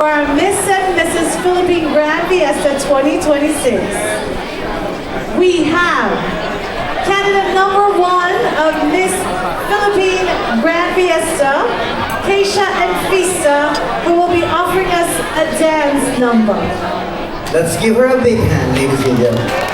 For our Miss and Mrs. Philippine Grand Fiesta 2026, we have candidate number 1 of Miss Philippine Grand Fiesta, Keisha and Fiesta, who will be offering us a dance number. Let's give her a big hand, ladies and gentlemen.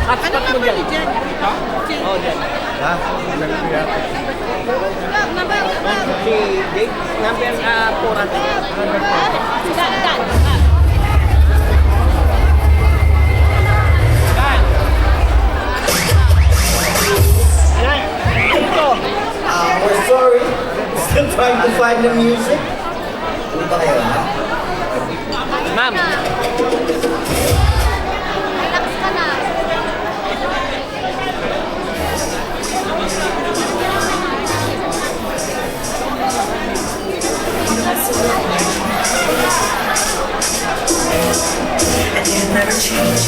Hotspot mo dyan. Oo, dyan. Ha? Si Jake, number 400. We're sorry. Still trying to find the music. Ano ba kayo, ha? Ma'am. And you never change.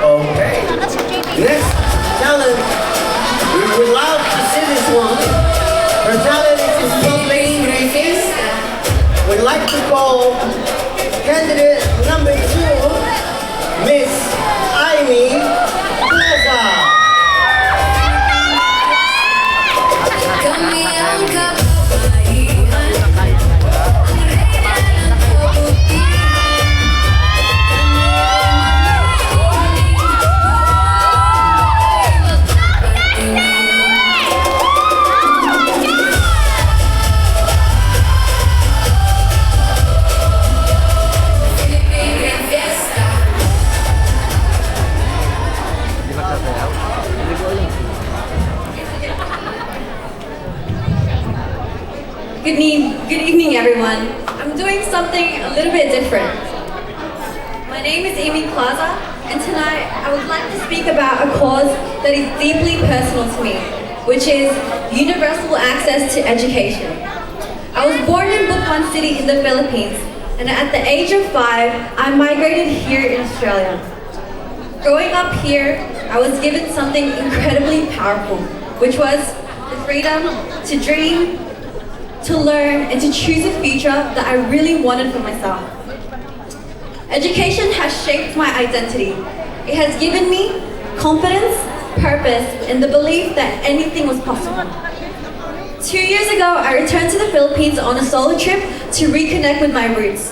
Okay. Next talent. We would love to see this one. Her talent is Philippine Grand Fiesta. We'd like to call candidate number 2, Miss Amy Plaza. Good evening, everyone. I'm doing something a little bit different. My name is Amy Plaza, and tonight I would like to speak about a cause that is deeply personal to me, which is universal access to education. I was born in Bukwan City in the Philippines, and at the age of 5, I migrated here in Australia. Growing up here, I was given something incredibly powerful, which was the freedom to dream, to learn, and to choose a future that I really wanted for myself. Education has shaped my identity. It has given me confidence, purpose, and the belief that anything was possible. 2 years ago, I returned to the Philippines on a solo trip to reconnect with my roots.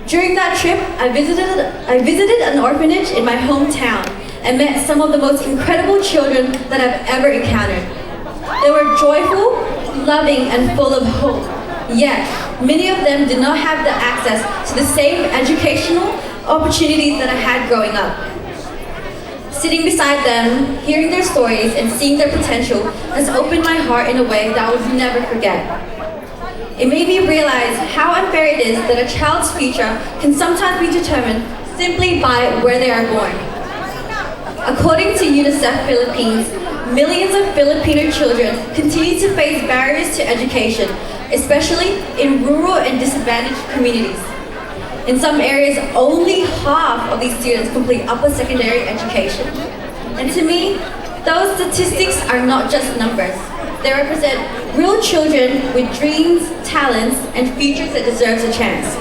During that trip, I visited an orphanage in my hometown and met some of the most incredible children that I've ever encountered. They were joyful, loving, and full of hope. Yet, many of them did not have the access to the same educational opportunities that I had growing up. Sitting beside them, hearing their stories, and seeing their potential has opened my heart in a way that I will never forget. It made me realize how unfair it is that a child's future can sometimes be determined simply by where they are born. According to UNICEF Philippines, millions of Filipino children continue to face barriers to education, especially in rural and disadvantaged communities. In some areas, only half of these students complete upper secondary education. And to me, those statistics are not just numbers. They represent real children with dreams, talents, and futures that deserve a chance.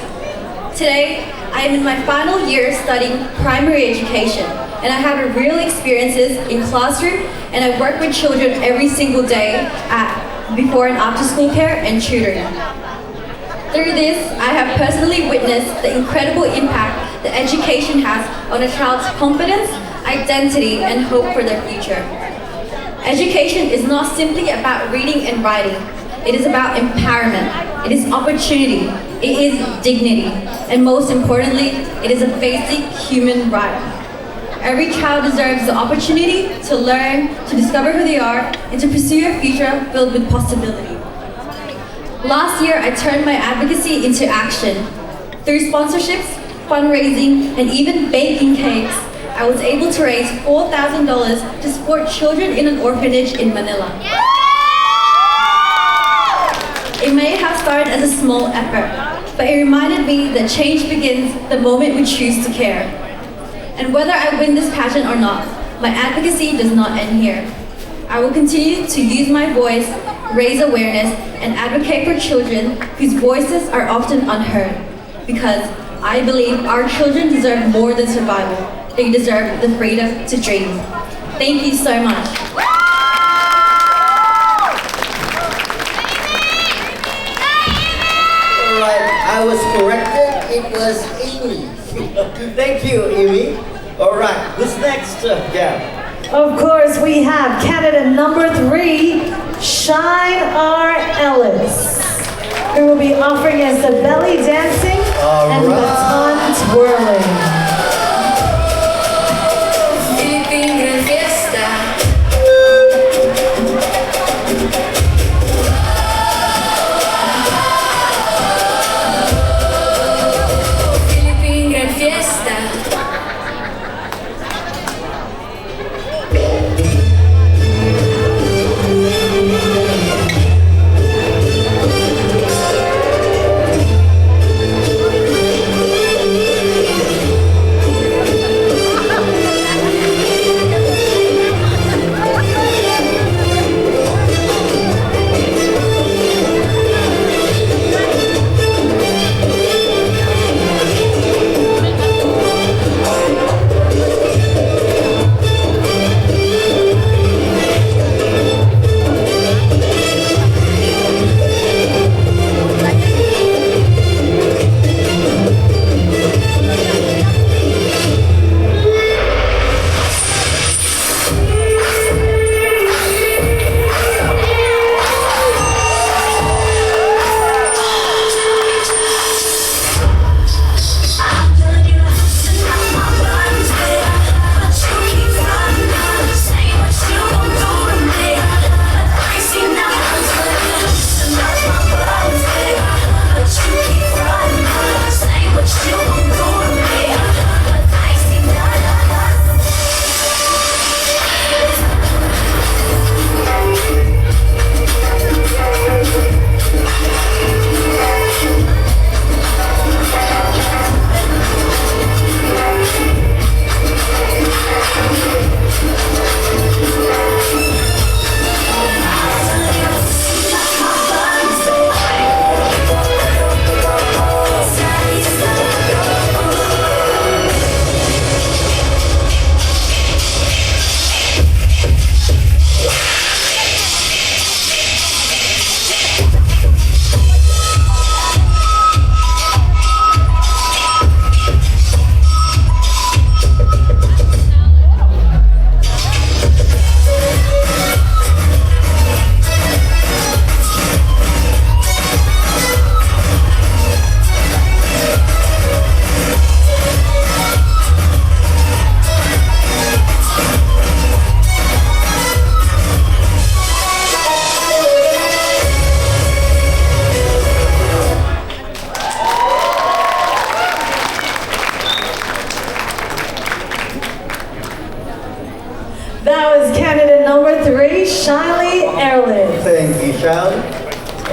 Today, I am in my final year studying primary education, and I have real experiences in classroom, and I work with children every single day at before and after school care and tutoring. Through this, I have personally witnessed the incredible impact that education has on a child's confidence, identity, and hope for their future. Education is not simply about reading and writing. It is about empowerment. It is opportunity. It is dignity. And most importantly, it is a basic human right. Every child deserves the opportunity to learn, to discover who they are, and to pursue a future filled with possibility. Last year, I turned my advocacy into action. Through sponsorships, fundraising, and even baking cakes, I was able to raise $4,000 to support children in an orphanage in Manila. It may have started as a small effort, but it reminded me that change begins the moment we choose to care. And whether I win this pageant or not, my advocacy does not end here. I will continue to use my voice, raise awareness, and advocate for children whose voices are often unheard. Because I believe our children deserve more than survival. They deserve the freedom to dream. Thank you so much. Alright, I was corrected. It was Amy. Thank you, Amy. Alright, who's next? Yeah. Of course, we have candidate number 3, Shine R. Ellis, who will be offering us the belly dancing and baton twirling. Philippine fiesta. Philippine fiesta.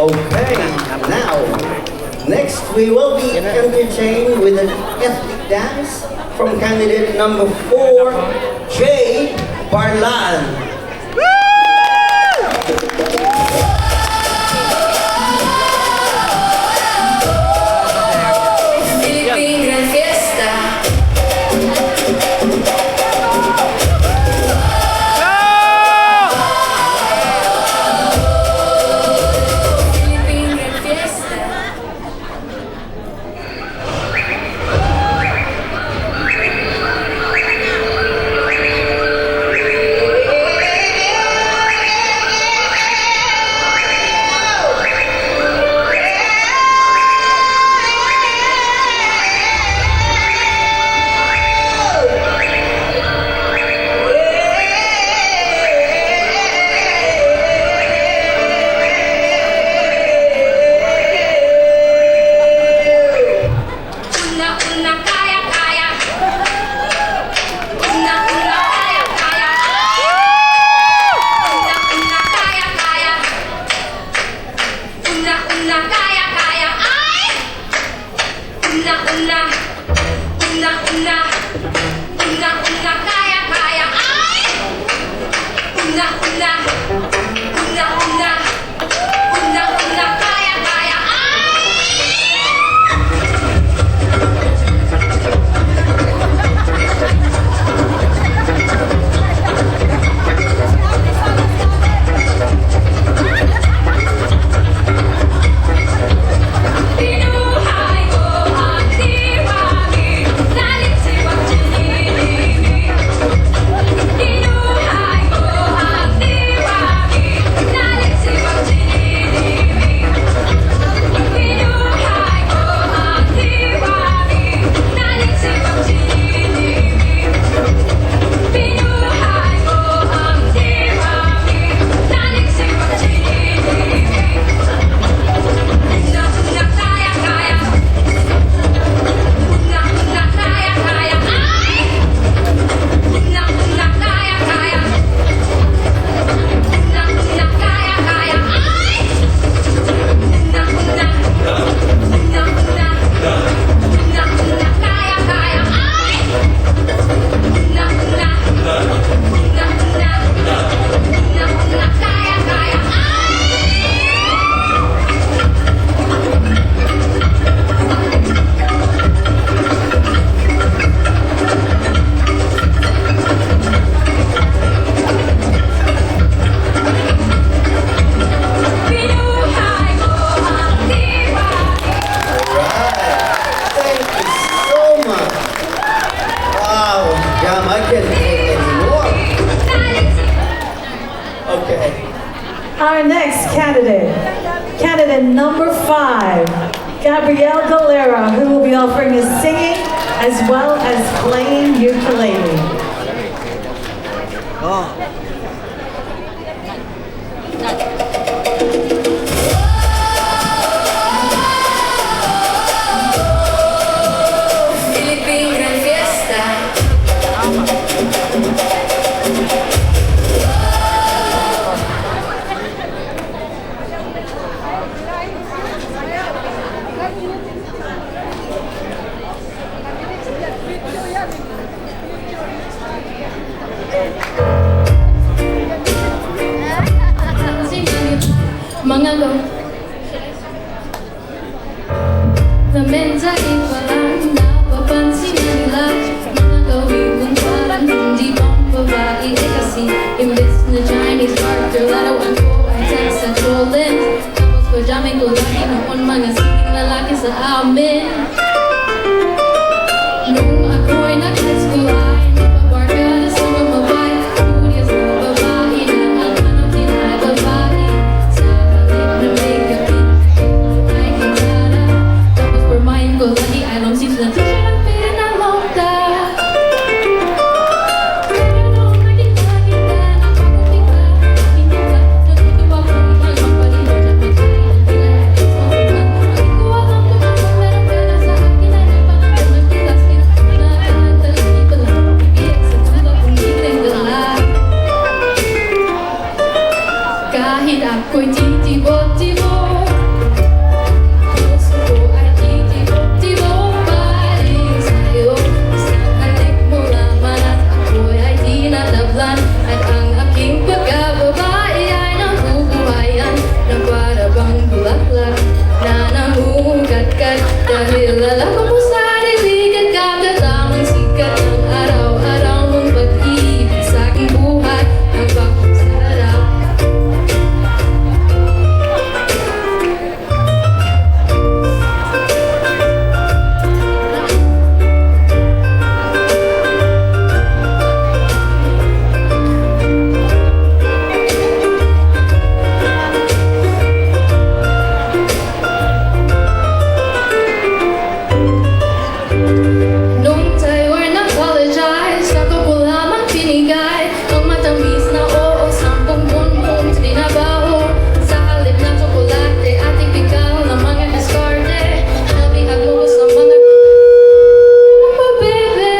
Okay, now, next we will be entertained with an ethnic dance from candidate number 4, Jay Barlan. Philippine Grand Fiesta. Philippine Grand Fiesta. Una una kaya kaya. Una una kaya kaya. Una una kaya kaya. Una una kaya kaya. Ay. Una una. Una una. Una una kaya kaya. Ay. Una una. Una una. Una una kaya kaya. Ay. Pinuhay ko ang diwagi, dalit si pagdinilimi. Pinuhay ko ang diwagi, dalit si pagdinilimi. Pinuhay ko ang diwagi, dalit si pagdinilimi. Pinuhay ko ang diwagi, dalit si pagdinilimi. Una una kaya kaya. Una una kaya kaya. Ay. Una una kaya kaya. Una una kaya kaya. Ay. Una una. Una una. Una una kaya kaya. Ay. Una una. Una una. Una una kaya kaya. Pinuhay ko ang diwagi. Thank you so much. Wow, Jam, I can't take anymore. Okay. Our next candidate, candidate number 5, Gabrielle Galera, who will be offering his singing as well as playing ukulele. Philippine Grand Fiesta. Mga go. Namentay pa lang napapansin nila. Mga gawin kong parang hindi pang babae. Kasi imbes na Chinese character, larawan ko ay sexual lens. Tapos pajamin ko lagi noon mga siting lalaki sa amin. Nung ako'y nag-high school ay napabarkada sa mga babae. Curious na babae na ang hanap din ay babae. Sa halip na may kapit ay kinara. Tapos permain ko lagi ay long sleeves na t-shirt ang pinalokta. Pero nung nakita kita, napakutika, hindi ka natutuwa ko ibang magpalibot at magsaya ng pila. At isang ulan, hindi ko alam kung ano meron ka na sa Dahil alam ko sa diligan katatamang sikat ng araw-araw mong pag-ibig sa aking buhay napakasarap. Nung tayo ay nag-apologize, ako ko lamang pinigay ang matamis na oo, 10 bonbon tinabaho. Sa halip ng tsokolate, ating bigyan ng mga diskarte. Nabihag mo ko sa mga pa, baby.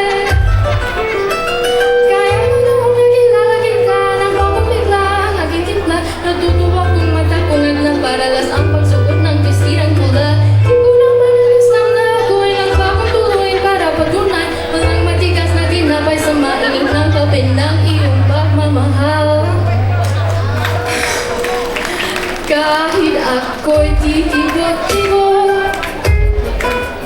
Kaya mo na kung nakilala kita ng pagpapigla ang aking timpla. Natutuwa kong mata kong aglang paralas ang pagsuot ng vestirang pula. Di ko na manalis lang na ako ay nagbakong tuloy para patunay. Walang matigas na tinapay sa mainit ng kape ng iyong pagmamahal. Kahit ako'y titibok-tibok,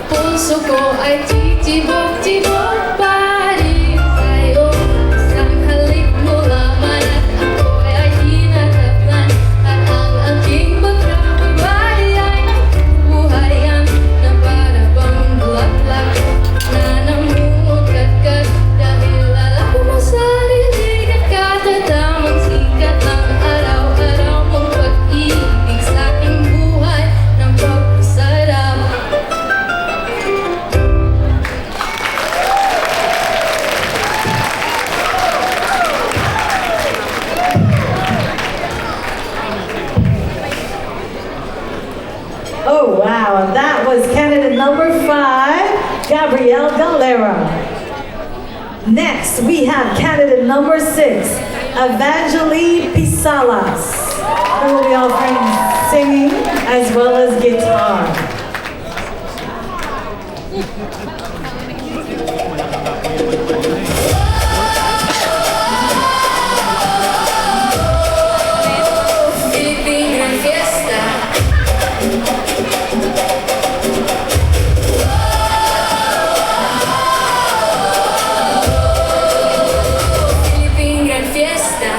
puso ko ay titibok-tibok pa rin sa'yo. Isang halik mo lamang at ako'y ay tinatablan. At ang aking pagkakabay ay nabubuhayan na para bang bulaklak na namumugkat-kat. Dahil alam ko masarili at katatamang sikat ng araw-araw mong pag-ibig sa aking buhay ng pagpasarap. Oh wow, that was candidate number 5, Gabrielle Galera. Next, we have candidate number 6, Evangeline Pisalas, who will be offering singing as well as guitar. Philippine Grand Fiesta. Philippine Grand Fiesta.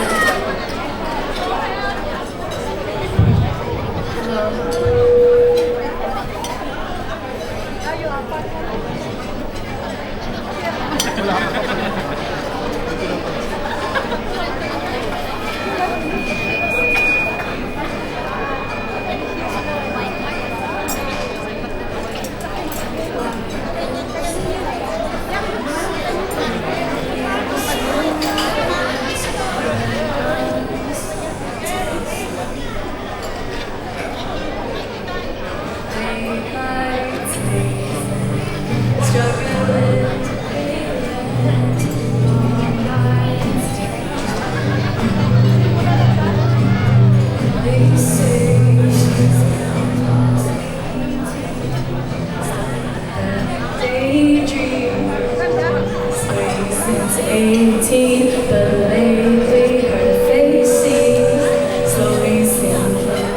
Since 18, but lately her face seems slowly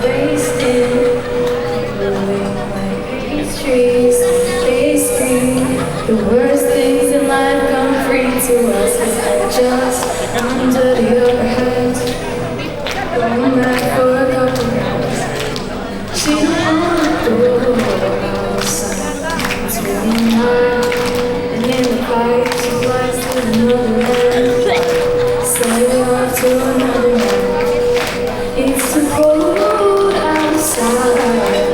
wasted. Blowing like these trees, they scream. The worst things in life come free to us. Cause I just under the upper hand. Going back for a couple rounds. She don't wanna go outside. It's really hard. And in the fight, she flies to another land. Sailing off to another land. It's too cold outside.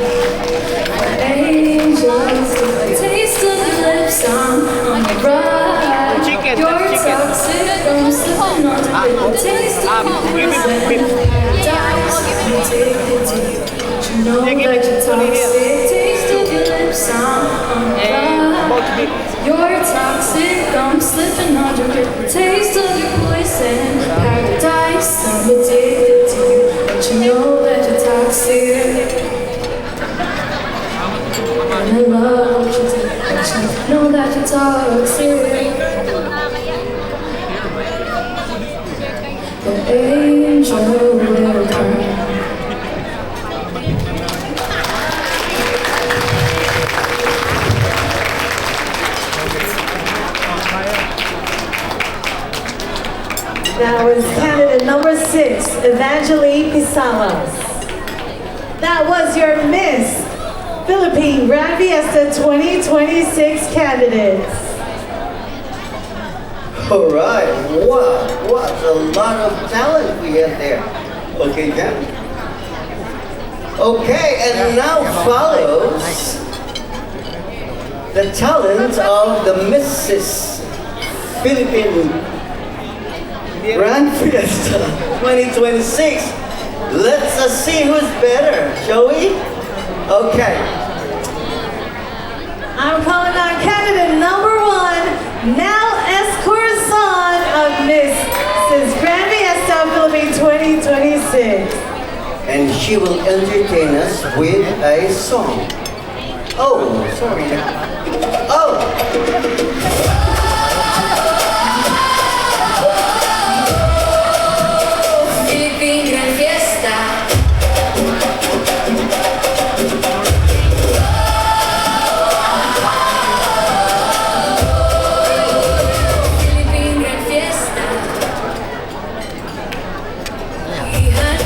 For angels to a taste of your lips on the ride. You're toxic, I'm slipping on the taste of your poison. Paradise, I'm addicted to you. But you know that you're toxic. Taste of your lips on the ride. You're toxic, I'm slipping under the taste of your poison. Paradise, I'm addicted to you. But you know that you're toxic. And I love what you do, but you know that you're toxic. The angel will come. That was candidate number 6, Evangeline Pisalas. That was your Miss Philippine Grand Fiesta 2026 candidates. All right. Wow, what a lot of talent we have there. Okay, Jen. Okay, and now follows the talent of the Mrs. Philippine Grand Fiesta 2026. Let's see who's better, shall we? Okay. I'm calling on candidate number 1, Nal Escorzon of Mrs. Grand Fiesta Philippine 2026. And she will entertain us with a song. Oh, sorry. Oh! Philippine Grand Fiesta. Philippine Grand Fiesta. Lihat.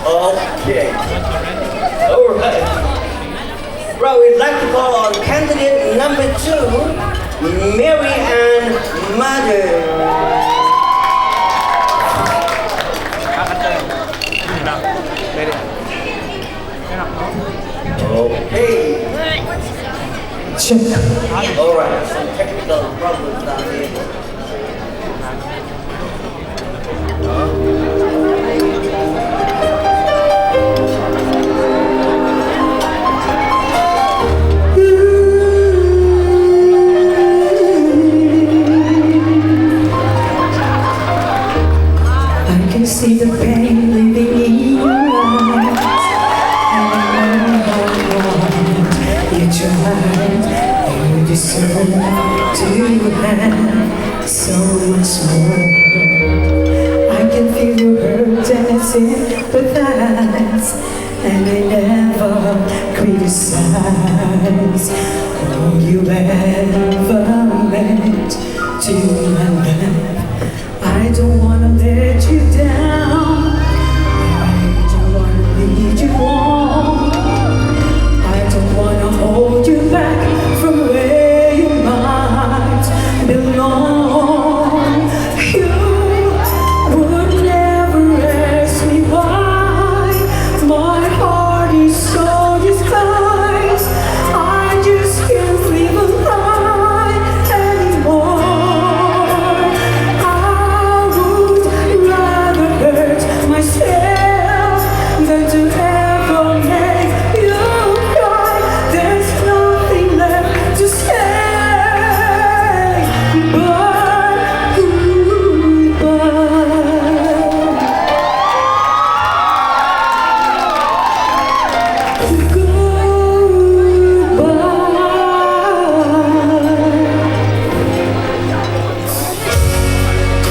Okay. All right. Well, we'd like to call on candidate number 2, Mary Ann Mother. Okay. All right, some technical problems down here. I can see the pain living in your eyes, and I know how hard you tried. You deserve to have so much more. I can feel your hurt and I sympathize, and I never criticize all you ever meant to my life. I don't wanna let you down. I don't wanna lead you on. I don't wanna hold you back from where you might belong. You would never ask me why. My heart is so disguised. I just can't live a lie anymore. I would rather hurt myself than to ever make you cry. There's nothing left to say but goodbye.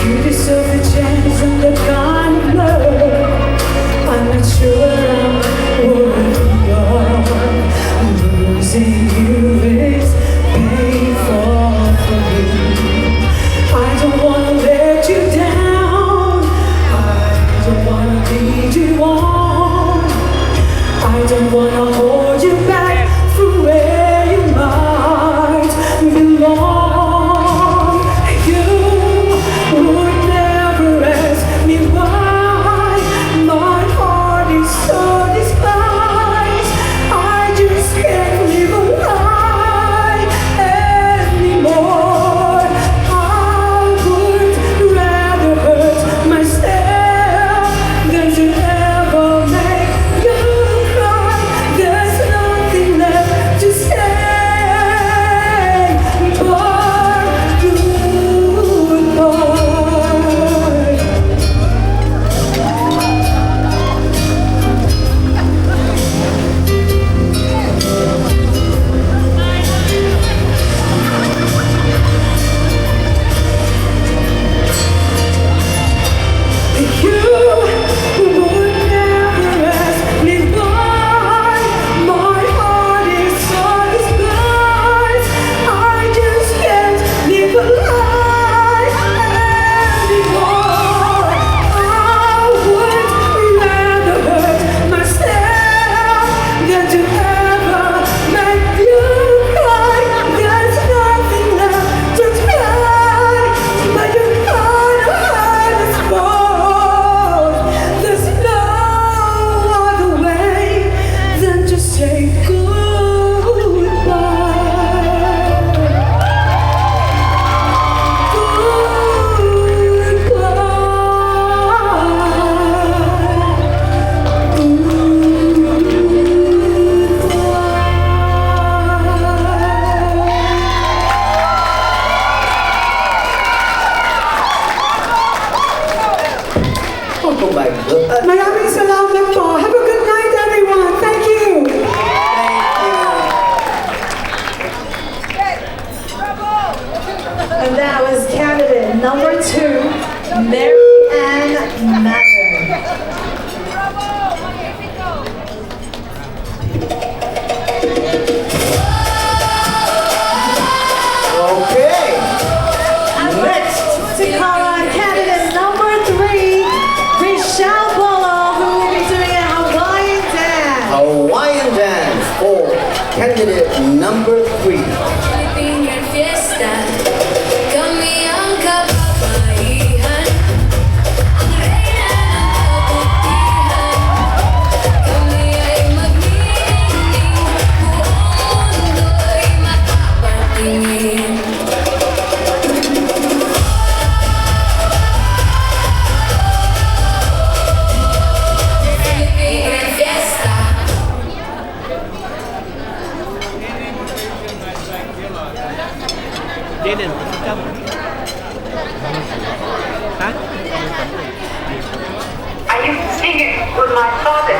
You deserve a chance and the kind of love I'm not sure I'm worthy of. Losing you is painful for me. I don't wanna let you down. I don't wanna lead you on. I don't wanna hold you back from where you might belong. You would never ask me why. My heart is so disguised. I just can't live a lie anymore. I would rather hurt myself than to ever make you cry. There's nothing left to say but goodbye. You would never ask me why. My heart is so disguised. I just can't live a lie anymore. I would rather hurt myself than to ever make you cry. There's nothing left to try, but you gotta hide us both. There's no other way than to say Oh my God. Maraming salamat po. Have a good night, everyone. Thank you. And that was candidate number 2, Mary Ann Madden. Okay. Next. To call on candidate number 3, Michelle Bolo, who will be doing a Hawaiian dance. Hawaiian dance for candidate number 3. Philippine fiesta. Kami ang kababaihan. Ang reyna ng kabutihan. Kami ay magnining. Buong mundo'y mata. Jalen, come. Huh? I used to sing it with my father.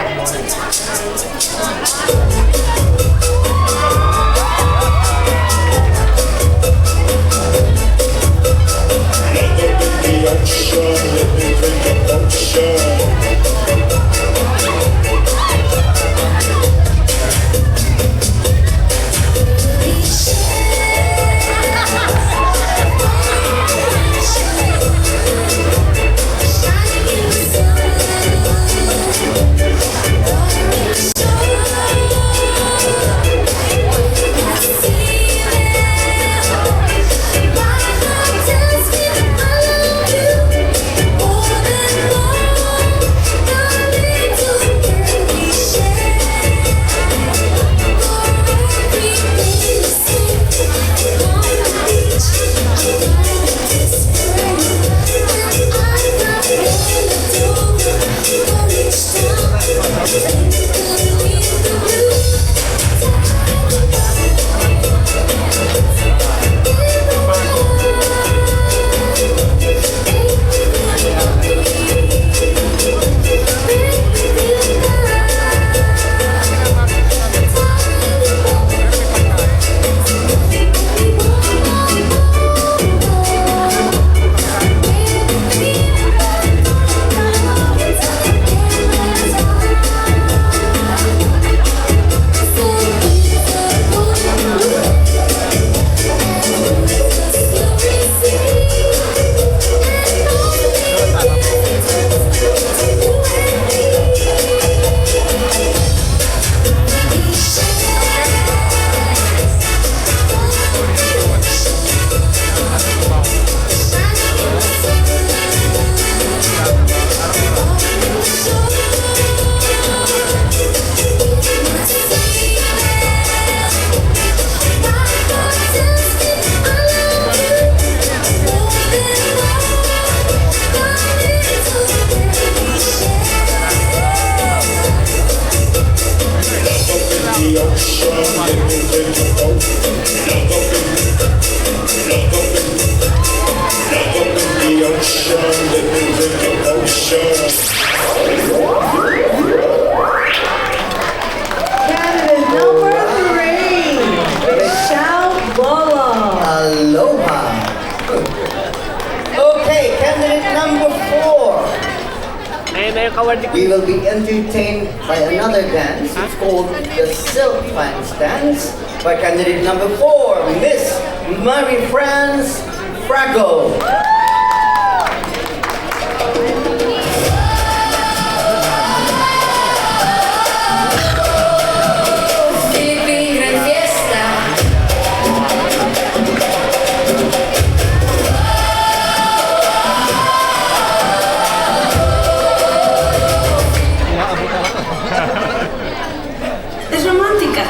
Candidate number 3, Michelle Lolo. Aloha. Okay, candidate number 4. Ayun na yung kawad ni We will be entertained by another dance. It's called the Silk Fans Dance by candidate number 4, Miss Marie-France Frago. Philippine Gran Fiesta. Es romántica.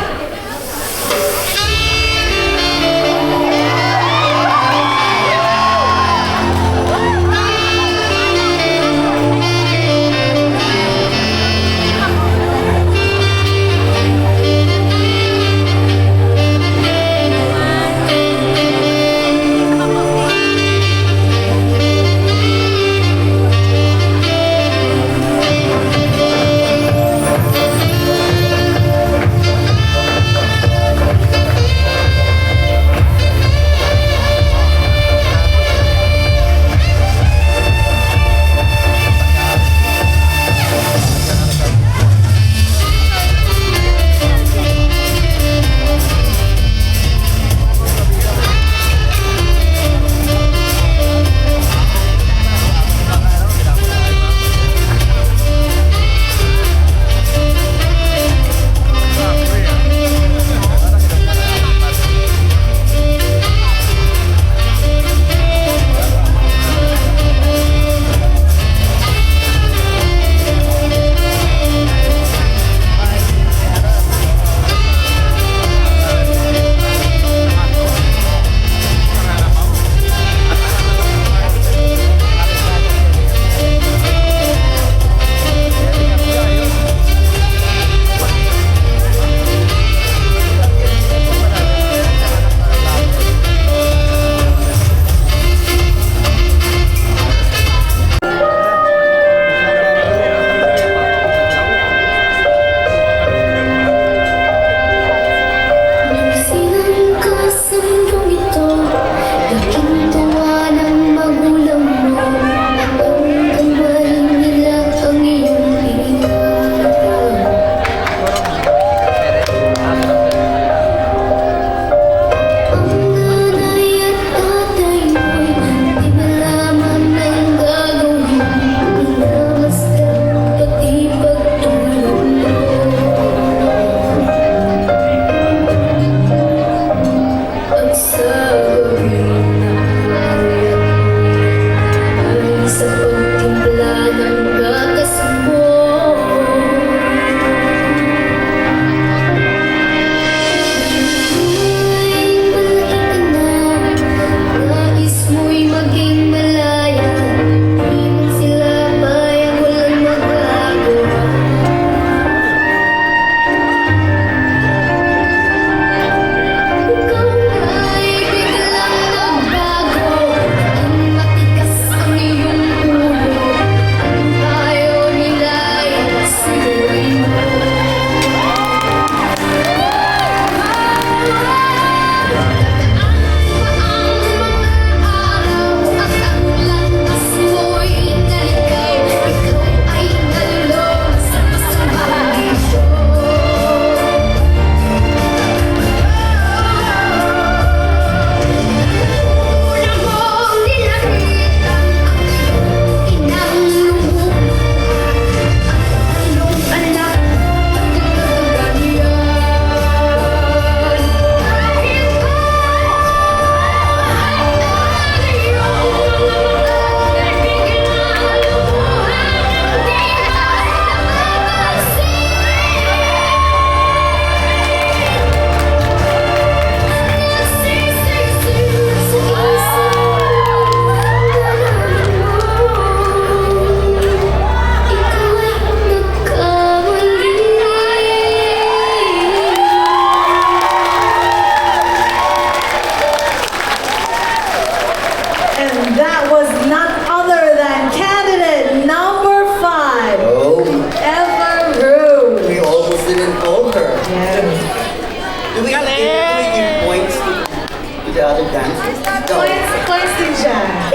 all dancers. No. Plastic Jack.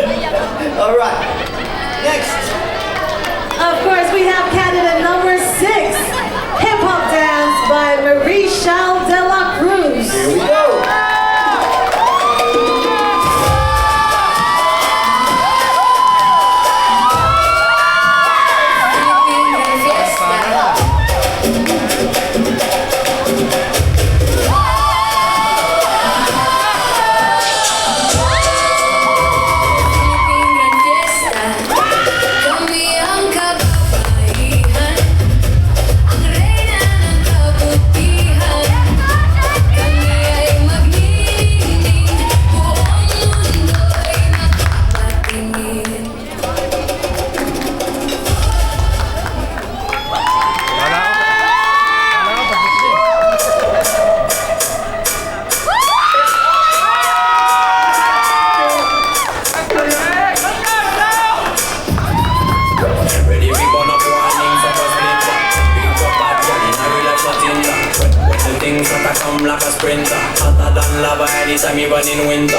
All right. Next. Of course, we have candidate number 6, Hip Hop Dance by Marie Charles de la Cruz. Here we go. Like a sprinter, hotter than lava anytime even in winter.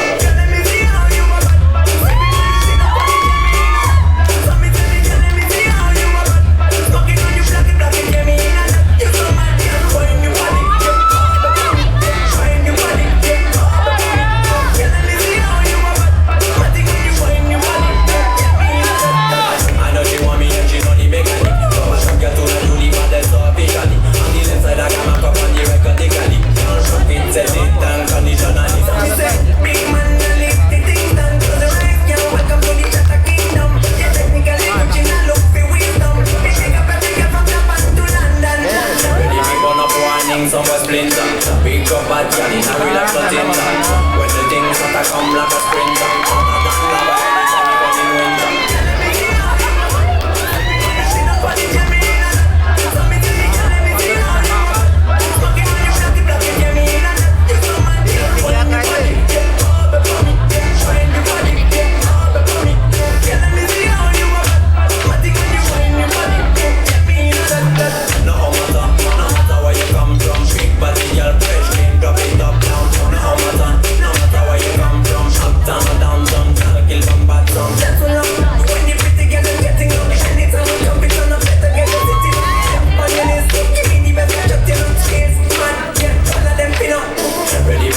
I know she want me and she know the mechanic, so I should get to the do the baddest officially. On the inside I got my cup on the record, they got it. Said it unconditionally. Me say, big man, you live the thing done. To the right, yeah, welcome to the Tata Kingdom. Yeah, technically, but you not look for wisdom. Me take up every girl from Japan to London. Ready, me burn up warning, some was splinter. Big up bad girl in a real life nothing. When the things start to come like a sprinter. Hotter than lava anytime even in winter.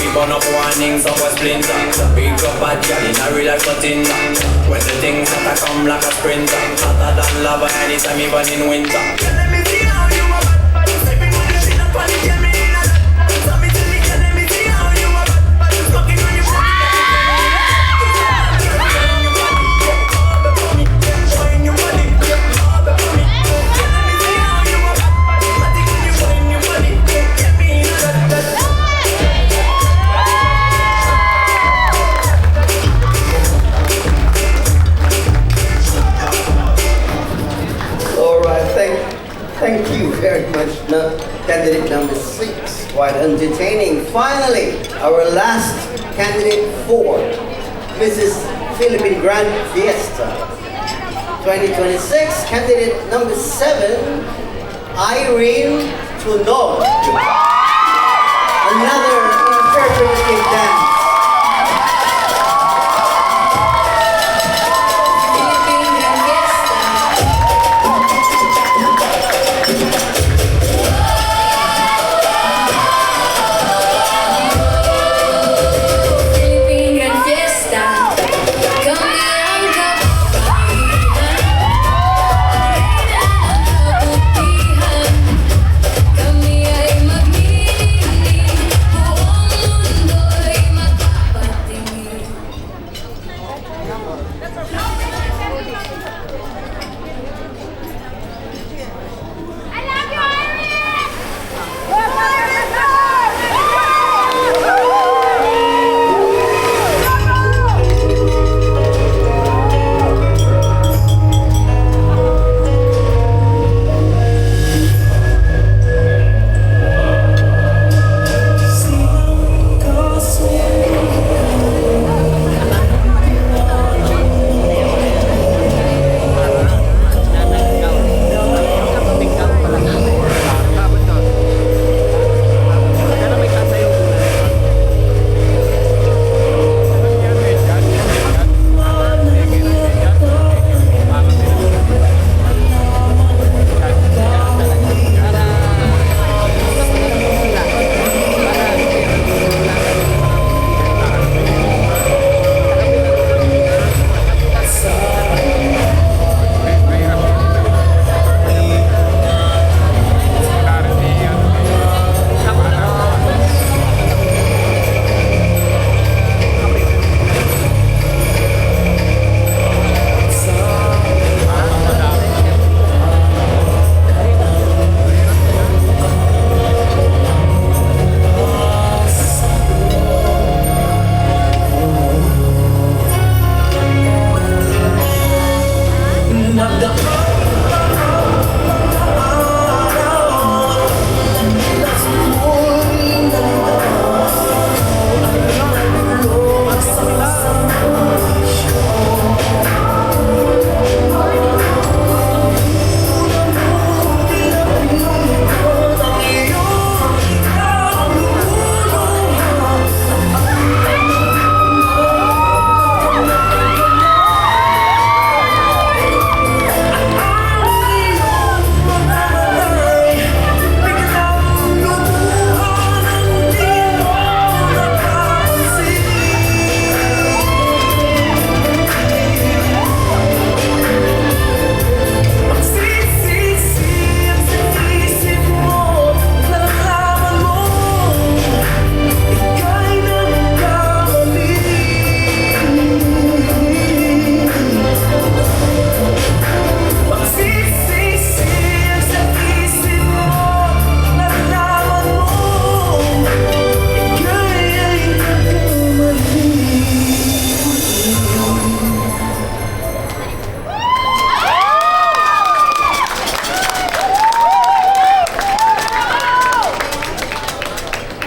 Burn up warning, some was splinter. Big up bad girl in a real life nothing. When the things start to come like a sprinter. Hotter than lava anytime even in winter. Let me see how you are bad. Sleeping on your shit up on the Gemini. So me tell me, let me see how you are bad. Smoking on your body. Thank you very much, candidate number 6. Quite entertaining. Finally, our last candidate 4, Mrs. Philippine Grand Fiesta 2026. Candidate number 7, Irene Tunog. Another interpretive dance. Kami ay maghihiwalay.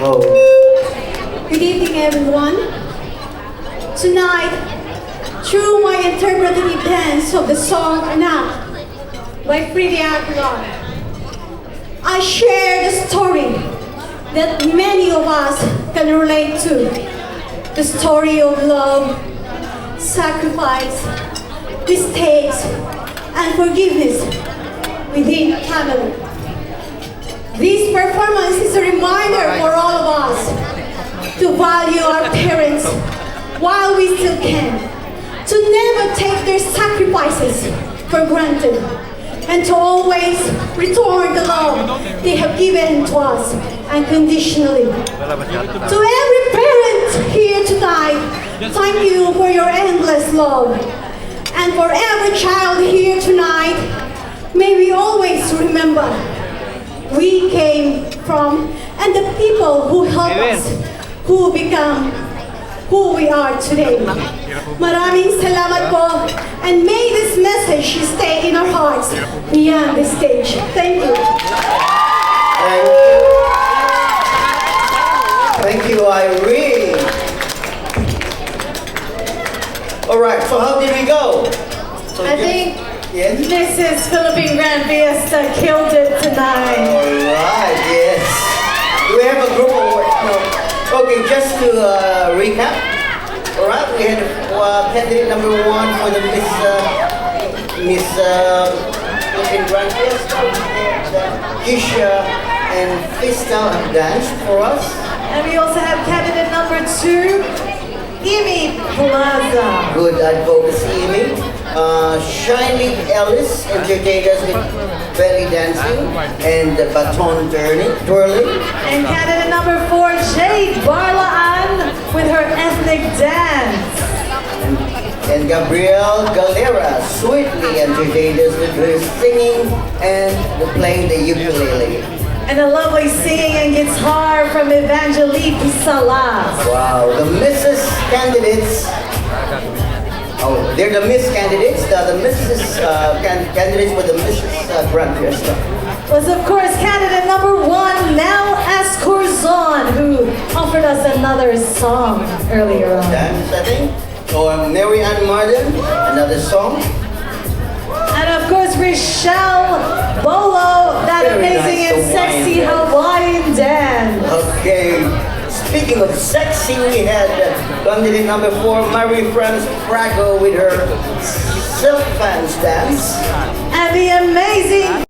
Oh, Good evening, everyone. Tonight, through my interpretive dance of the song Anak by Fridi Aguilar, I share the story that many of us can relate to. The story of love, sacrifice, mistakes, and forgiveness within family. This performance is a reminder for all of us to value our parents while we still can, to never take their sacrifices for granted, and to always return the love they have given to us unconditionally. To every parent here tonight, thank you for your endless love. And for every child here tonight, may we always remember we came from and the people who help us, who become who we are today. Maraming salamat po, and may this message stay in our hearts beyond the stage. Thank you. thank you. Thank you, Irene. All right, so how did we go? So I think yes. Mrs. Philippine Grand Fiesta killed it tonight. Alright, yes. Do we have a group of work? No. Okay, just to recap. Alright, we had candidate number 1 for the Miss Philippine Grand Fiesta. Kisha and Fiesta danced for us. And we also have candidate number 2, Imi Plaza. Good advocacy, Amy. Shiny Ellis entertained us with belly dancing and baton twirling. And candidate number 4, Jade Barlaan with her ethnic dance. And Gabrielle Galera sweetly entertained us with her singing and playing the ukulele. And a lovely singing and guitar from Evangeline Salas. Wow, the Mrs. candidates. Oh, they're the Miss candidates. The Mrs. Candidates for the Mrs. Grand Fiesta. Was of course candidate number 1, Mel Escorzon, who offered us another song earlier on. Dance, I think. Or Mary Ann Martin, another song. And of course Rochelle Bolo, that Very amazing nice and sexy Hawaiian dance. Okay. Speaking of sexy, we had candidate number 4, Marie France Frago with her silk fans dance. And the amazing